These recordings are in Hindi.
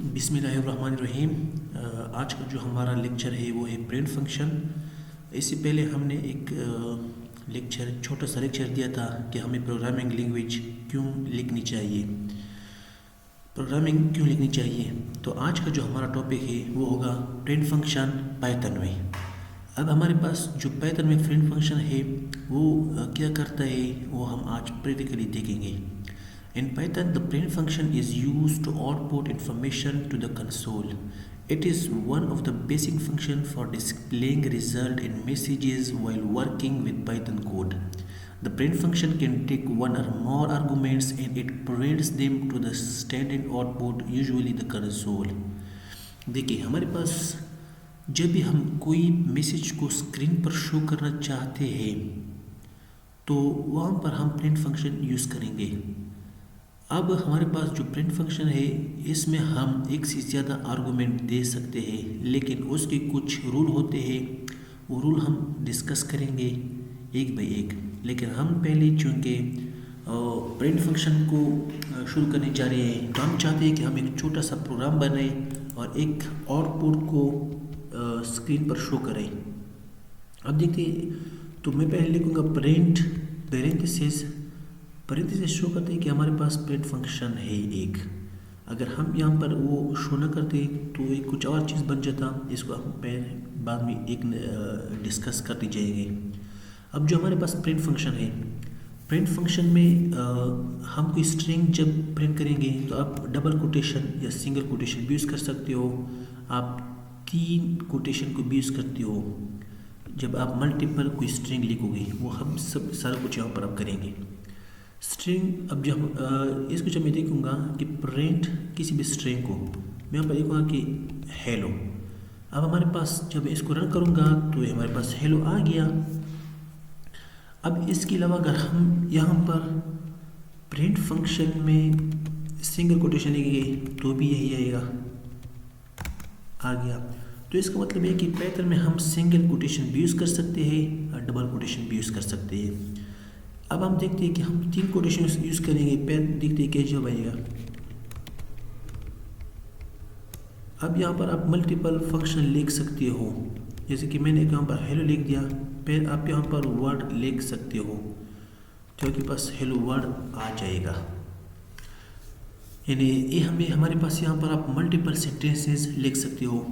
बिस्मिल्लाहिर्रहमानिर्रहीम। आज का जो हमारा लेक्चर है वो है प्रिंट फंक्शन। इससे पहले हमने एक छोटा सा लेक्चर दिया था कि हमें प्रोग्रामिंग लैंग्वेज क्यों लिखनी चाहिए, तो आज का जो हमारा टॉपिक है वो होगा प्रिंट फंक्शन पाइथन में। अब हमारे पास जो पाइथन में प्रिंट फंक्शन है वो क्या करता है वो हम आज प्रैक्टिकली देखेंगे। In Python, the print function is used to output information to the console. It is one of the basic functions for displaying result in messages while working with Python code. The print function can take one or more arguments and it prints them to the standard output, usually the console. देखिए हमारे पास जब भी हम कोई मैसेज को स्क्रीन पर शो करना चाहते हैं तो वहाँ पर हम प्रिंट फंक्शन यूज़ करेंगे। अब हमारे पास जो प्रिंट फंक्शन है इसमें हम एक से ज़्यादा आर्गूमेंट दे सकते हैं, लेकिन उसके कुछ रूल होते हैं, वो रूल हम डिस्कस करेंगे एक बाय एक। लेकिन हम पहले चूँकि प्रिंट फंक्शन को शुरू करने जा रहे हैं तो हम चाहते हैं कि हम एक छोटा सा प्रोग्राम बनाएं और एक आउटपुट को स्क्रीन पर शो करें। अब देखिए, तो मैं पहले लिखूँगा प्रिंट पैरेंथेसिस शो करते हैं कि हमारे पास प्रिंट फंक्शन है एक। अगर हम यहाँ पर वो शो न करते तो एक कुछ और चीज़ बन जाता, इसको हम बाद में एक डिस्कस करते जाएंगे। अब जो हमारे पास प्रिंट फंक्शन है, प्रिंट फंक्शन में हम कोई स्ट्रिंग जब प्रिंट करेंगे तो आप डबल कोटेशन या सिंगल कोटेशन भी यूज़ कर सकते हो, आप 3 कोटेशन को भी यूज़ करते हो। जब आप मल्टीपल कोई स्ट्रिंग लिखोगे वो हम सब सारा कुछ यहाँ पर आप करेंगे। स्ट्रिंग, अब जब इसको जब मैं देखूँगा कि प्रिंट किसी भी स्ट्रिंग को, मैं यहाँ पर लिखूँगा कि हेलो। अब हमारे पास जब इसको रन करूँगा तो ये हमारे पास हेलो आ गया। अब इसके अलावा अगर हम यहाँ पर प्रिंट फंक्शन में सिंगल कोटेशन लिखेंगे तो भी यही आएगा, आ गया। तो इसका मतलब है कि पाइथन में हम सिंगल कोटेशन भी यूज़ कर सकते हैं और डबल कोटेशन भी यूज़ कर सकते हैं। अब हम देखते हैं कि हम 3 कोटेशन यूज़ करेंगे, देखते हैं क्या जवाब आएगा। अब यहाँ पर आप मल्टीपल फंक्शन लिख सकते हो, जैसे कि मैंने यहाँ पर हेलो लिख दिया, फिर आप यहाँ पर वर्ड लिख सकते हो तो आपके पास हेलो वर्ड आ जाएगा। यानी ये हमारे पास यहाँ पर आप मल्टीपल सेंटेंसेस लिख सकते हो।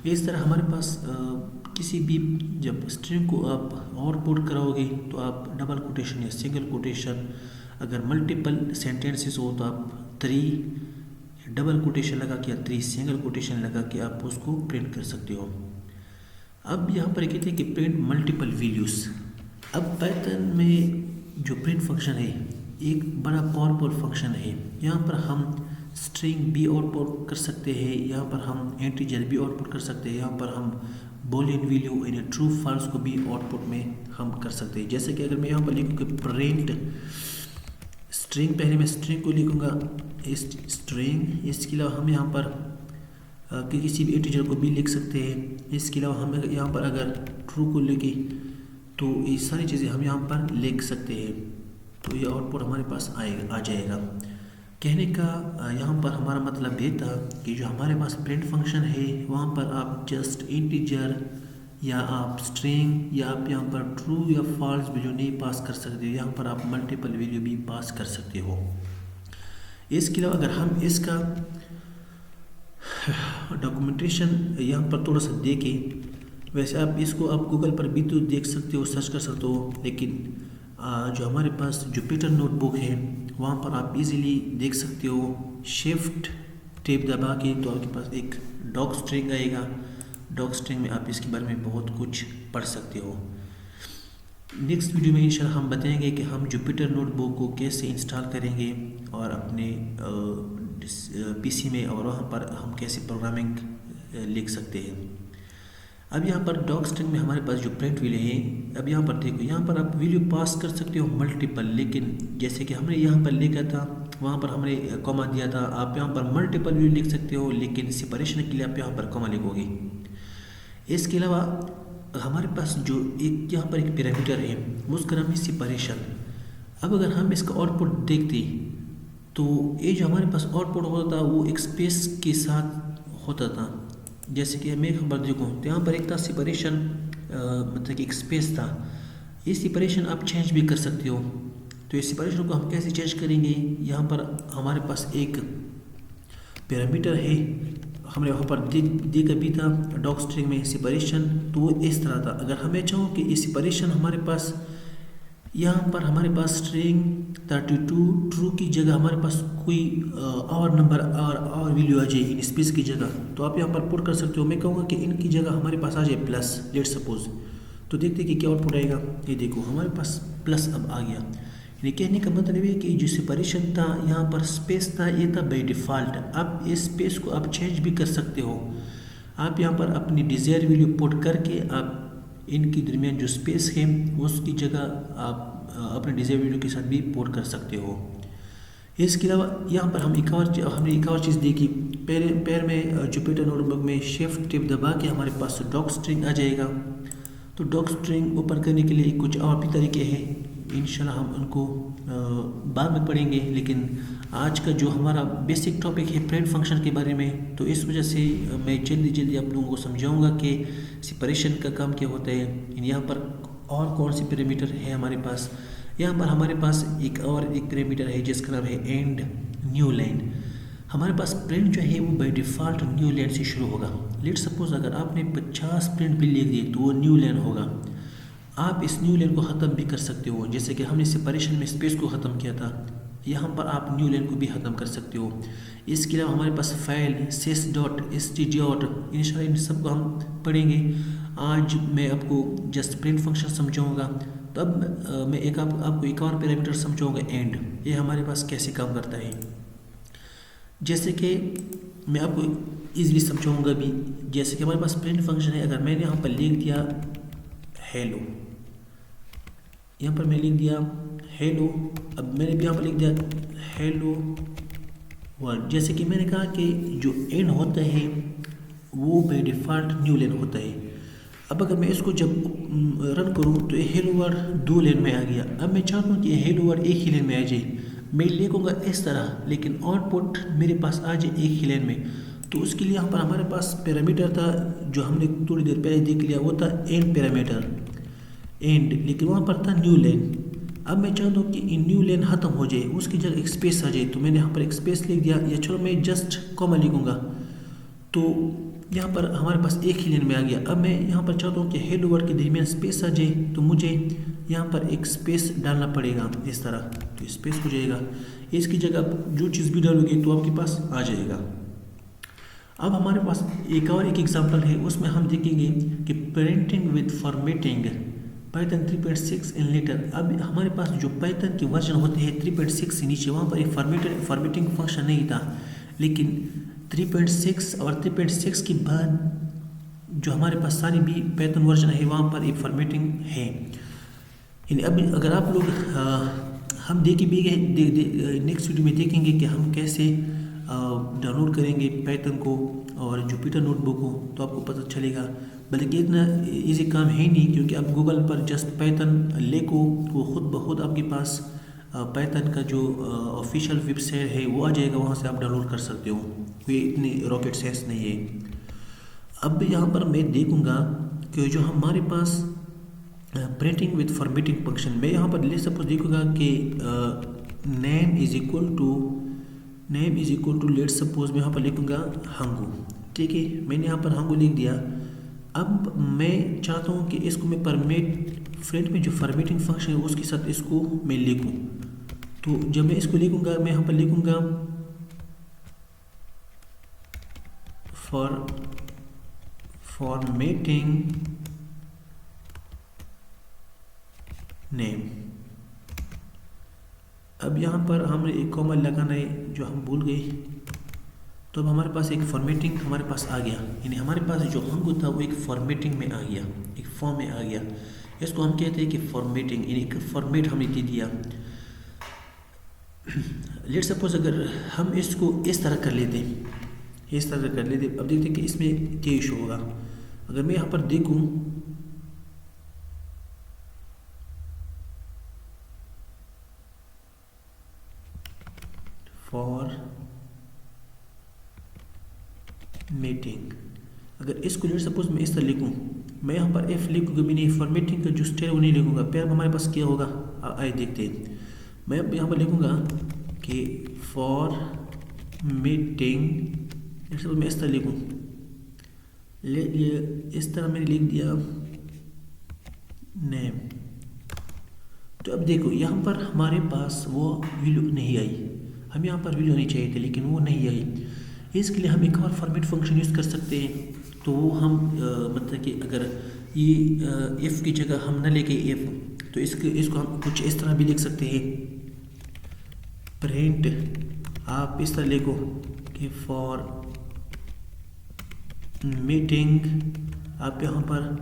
इस तरह हमारे पास किसी भी जब स्ट्रिंग को आप आउटपुट कराओगे तो आप डबल कोटेशन या सिंगल कोटेशन, अगर मल्टीपल सेंटेंसेस हो तो आप 3 डबल कोटेशन लगा के या 3 सिंगल कोटेशन लगा के आप उसको प्रिंट कर सकते हो। अब यहाँ पर कहते हैं कि प्रिंट मल्टीपल वैल्यूज़। अब पाइथन में जो प्रिंट फंक्शन है एक बड़ा पावरफुल फंक्शन है। यहाँ पर हम स्ट्रिंग भी आउटपुट कर सकते हैं, यहाँ पर हम इंटीजर भी आउटपुट कर सकते हैं, यहाँ पर हम बूलियन वैल्यू यानी ट्रू फॉल्स को भी आउटपुट में हम कर सकते हैं। जैसे कि अगर मैं यहाँ पर लिखूँ कि प्रिंट स्ट्रिंग, पहले मैं स्ट्रिंग को लिखूँगा स्ट्रिंग। इसके अलावा हम यहाँ पर किसी भी इंटीजर को भी लिख सकते हैं। इसके अलावा हम यहाँ पर अगर ट्रू को लिखे तो ये सारी चीज़ें हम यहाँ पर लिख सकते हैं, तो ये आउटपुट हमारे पास आ जाएगा। कहने का यहाँ पर हमारा मतलब ये था कि जो हमारे पास प्रिंट फंक्शन है वहाँ पर आप जस्ट इंटीजर या आप स्ट्रिंग या आप यहाँ पर ट्रू या फॉल्स वैल्यू नहीं पास कर सकते, यहाँ पर आप मल्टीपल वैल्यू भी पास कर सकते हो। इसके अलावा अगर हम इसका डॉक्यूमेंटेशन यहाँ पर थोड़ा सा देखें, वैसे आप इसको आप गूगल पर भी तो देख सकते हो, सर्च कर सकते हो, लेकिन जो हमारे पास जुपिटर नोटबुक है वहाँ पर आप इजीली देख सकते हो। शिफ्ट टैब दबा के तो आपके पास एक डॉक स्ट्रिंग आएगा। डॉक स्ट्रिंग में आप इसके बारे में बहुत कुछ पढ़ सकते हो। नेक्स्ट वीडियो में इंशाल्लाह हम बताएंगे कि हम जुपिटर नोटबुक को कैसे इंस्टॉल करेंगे और अपने पीसी में, और वहाँ पर हम कैसे प्रोग्रामिंग लिख सकते हैं। अब यहाँ पर डॉक स्ट्रिंग में हमारे पास जो प्रिंट वैल्यू है, अब यहाँ पर देखो, यहाँ पर आप वैल्यू पास कर सकते हो मल्टीपल, लेकिन जैसे कि हमने यहाँ पर लिखा था वहाँ पर हमने कॉमा दिया था, आप यहाँ पर मल्टीपल वैल्यू लिख सकते हो, लेकिन सेपरेशन के लिए आप यहाँ पर कॉमा लिखोगे। इसके अलावा हमारे पास जो एक यहाँ पर एक पैरामीटर है उसका नाम है सेपरेशन। अब अगर हम इसका आउटपुट देखते तो ये जो हमारे पास आउटपुट होता था वो एक स्पेस के साथ होता था। जैसे कि मैं एक खबर देखूँ तो यहाँ पर एक था सेपरेशन, मतलब कि एक स्पेस था। ये सेपरेशन आप चेंज भी कर सकते हो। तो इस सेपरेशन को हम कैसे चेंज करेंगे, यहाँ पर हमारे पास एक पैरामीटर है, हमने वहाँ पर देखा भी था डॉक स्ट्रिंग में सेपरेशन, तो वो इस तरह था। अगर हमें चाहो कि ये सेपरेशन हमारे पास, यहाँ पर हमारे पास स्ट्रिंग 32 ट्रू की जगह हमारे पास कोई और नंबर और वैल्यू आ जाए इन स्पेस की जगह, तो आप यहाँ पर पुट कर सकते हो। मैं कहूँगा कि इनकी जगह हमारे पास आ जाए प्लस, लेट सपोज। तो देखते कि क्या आउटपुट आएगा। ये देखो हमारे पास प्लस अब आ गया। ये कहने का मतलब है कि जो सेपरेशन था, यहाँ पर स्पेस था, ये था बाई डिफ़ॉल्ट। आप इस स्पेस को आप चेंज भी कर सकते हो। आप यहाँ पर अपनी डिज़ायर वैल्यू पुट करके आप इनके दरमियान जो स्पेस है उसकी जगह आप अपने डिज़ायर वैल्यू के साथ भी पुट कर सकते हो। इसके अलावा यहाँ पर हमने एक और चीज़ देखी, पैर में जुपिटर नोटबुक में शिफ्ट टिप दबा के हमारे पास डॉक स्ट्रिंग आ जाएगा। तो डॉक स्ट्रिंग ओपन करने के लिए कुछ और भी तरीके हैं, इंशाल्लाह हम उनको बाद में पढ़ेंगे। लेकिन आज का जो हमारा बेसिक टॉपिक है प्रिंट फंक्शन के बारे में, तो इस वजह से मैं जल्दी आप लोगों को समझाऊंगा कि सेपरेशन का काम क्या होता है। यहाँ पर और कौन से पैरामीटर है हमारे पास। यहाँ पर हमारे पास एक पैरामीटर है जिसका नाम है एंड न्यू लाइन। हमारे पास प्रिंट जो है वो बाय डिफ़ॉल्ट न्यू लाइन से शुरू होगा। लेट सपोज अगर आपने 50 प्रिंट भी लिख दिए तो वो न्यू लाइन होगा। आप इस न्यू लाइन को ख़त्म भी कर सकते हो, जैसे कि हमने सेपरेशन में स्पेस को ख़त्म किया था, यहाँ पर आप न्यू लाइन को भी ख़त्म कर सकते हो। इसके अलावा हमारे पास फाइल sys.std इंशाल्लाह इन सबको हम पढ़ेंगे। आज मैं आपको जस्ट प्रिंट फंक्शन समझाऊंगा, तब मैं आपको एक और पैरामीटर समझाऊंगा एंड। ये हमारे पास कैसे काम करता है, जैसे कि मैं आपको ईज़िली समझाऊंगा भी। जैसे कि हमारे पास प्रिंट फंक्शन है, अगर मैंने यहाँ पर लिख दिया हेलो, यहाँ पर मैं लिख दिया हेलो, अब मैंने भी यहाँ पर लिख दिया हेलो वर्ल्ड। जैसे कि मैंने कहा कि जो एंड होता है वो बाय डिफ़ॉल्ट न्यू लाइन होता है। अब अगर मैं इसको जब रन करूँ तो ये हेलो वर्ल्ड 2 लाइन में आ गया। अब मैं चाहता हूँ कि हेलो वर्ल्ड एक ही लाइन में आ जाए, मैं लिखूँगा इस तरह, लेकिन आउटपुट मेरे पास आ जाए एक ही लाइन में। तो उसके लिए यहाँ पर हमारे पास पैरामीटर था जो हमने थोड़ी देर पहले देख लिया, वो था एंड पैरामीटर एंड, लेकिन वहाँ पर था न्यू लाइन। अब मैं चाहता हूँ कि इन न्यू लाइन ख़त्म हो जाए, उसकी जगह एक स्पेस आ जाए, तो मैंने यहाँ पर एक स्पेस लिख दिया, या चलो मैं जस्ट कॉमा लिखूँगा, तो यहाँ पर हमारे पास एक ही लाइन में आ गया। अब मैं यहाँ पर चाहता हूँ कि हेलो वर्ड के दरमियान स्पेस आ जाए, तो मुझे यहाँ पर एक स्पेस डालना पड़ेगा इस तरह, तो स्पेस हो जाएगा। इसकी जगह जो चीज़ भी डालोगे तो आपके पास आ जाएगा। अब हमारे पास एक एग्जाम्पल है, उसमें हम देखेंगे कि printing with formatting Python 3.6 in later. अब हमारे पास जो पाइथन के वर्जन होते हैं 3.6 से नीचे, वहाँ पर एक फॉर्मेटिंग फंक्शन नहीं था, लेकिन 3.6 और 3.6 के बाद जो हमारे पास सारी भी पाइथन वर्जन है वहाँ पर एक फॉर्मेटिंग है। यानी अब अगर आप लोग हम नेक्स्ट वीडियो में देखेंगे कि हम कैसे डाउनलोड करेंगे पाइथन को और जुपिटर नोटबुक को, तो आपको पता चलेगा। बल्कि इतना इजी काम है नहीं, क्योंकि आप गूगल पर जस्ट पाइथन लिखो वो खुद ब खुद आपके पास पाइथन का जो ऑफिशियल वेबसाइट है वो आ जाएगा, वहाँ से आप डाउनलोड कर सकते हो। कोई इतनी रॉकेट साइंस नहीं है। अब यहाँ पर मैं देखूँगा कि जो हमारे पास प्रिंटिंग विद फॉर्मेटिंग फंक्शन, मैं यहाँ पर ले सपोज देखूँगा कि name is equal to let suppose मैं यहाँ पर लिखूँगा हंगू। ठीक है, मैंने यहाँ पर हंगू लिख दिया। अब मैं चाहता हूँ कि इसको मैं फ्रंट में जो फॉर्मेटिंग फंक्शन है उसके साथ इसको मैं लिखूँ। तो जब मैं इसको लिखूँगा, मैं यहाँ पर लिखूँगा फॉर्मेटिंग नेम। अब यहाँ पर हमने एक कॉमा लगाना है जो हम भूल गए, तो अब हमारे पास एक फॉर्मेटिंग हमारे पास आ गया। यानी हमारे पास जो हंगू था वो एक फॉर्मेटिंग में आ गया, एक फॉर्म में आ गया। इसको हम कहते हैं कि फॉर्मेटिंग, यानी एक फॉर्मेट हमने दे दिया। लेट सपोज अगर हम इसको इस तरह कर लेते, अब देखते हैं कि इसमें क्या इशू होगा। अगर मैं यहाँ पर देखूँ, मीटिंग। अगर इसको लेट सपोज मैं इस तरह लिखूँ, मैं यहाँ पर एफ लिखूँगा भी नहीं, फॉर्मेटिंग का जो स्टेप है वो नहीं लिखूँगा, फिर अब हमारे पास क्या होगा आइए देखते हैं। मैं अब यहाँ पर लिखूँगा कि फॉर मीटिंग, लेट सपोज मैं इस तरह लिखूँ, इस तरह मैंने लिख दिया नेम। तो अब देखो यहाँ पर हमारे पास वो वैल्यू नहीं आई, हम यहाँ पर वैल्यू आनी चाहिए थी लेकिन वो नहीं आई। इसके लिए हम एक और फॉर्मेट फंक्शन यूज़ कर सकते हैं। तो वो हम मतलब कि अगर ये इफ़ की जगह हम न लेके इफ़, तो इसको हम कुछ इस तरह भी लिख सकते हैं, प्रिंट, आप इस तरह लिखो कि फॉर मीटिंग, आप यहाँ पर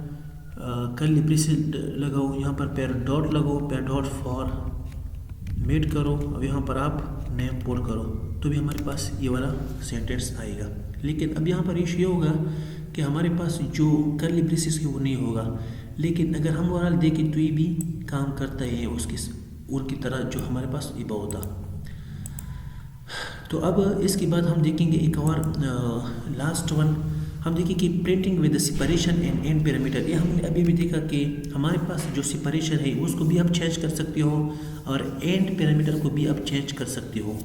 कर्ली ब्रेसेस लगाओ, यहाँ पर पैर डॉट लगाओ, पैर डॉट फॉर मीट करो, अब यहाँ पर आप नेम पुट करो, तो भी हमारे पास ये वाला सेंटेंस आएगा। लेकिन अब यहाँ पर इशू ये होगा कि हमारे पास जो कर्ली ब्रेसेस है वो नहीं होगा, लेकिन अगर हम वाला देखें तो ये भी काम करता है उसकी उनकी तरह जो हमारे पास ये होता। तो अब इसके बाद हम देखेंगे एक और लास्ट वन, हम देखें कि printing with separation and and parameter. ये हमने अभी भी देखा कि हमारे पास जो सेपरेशन है उसको भी आप चेंज कर सकते हो और एंड पैरामीटर को भी आप चेंज कर सकते हो।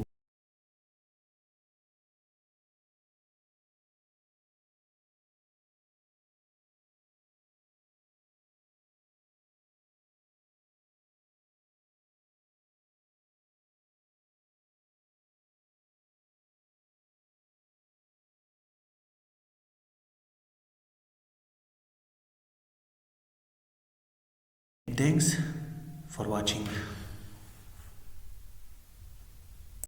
Thanks for watching.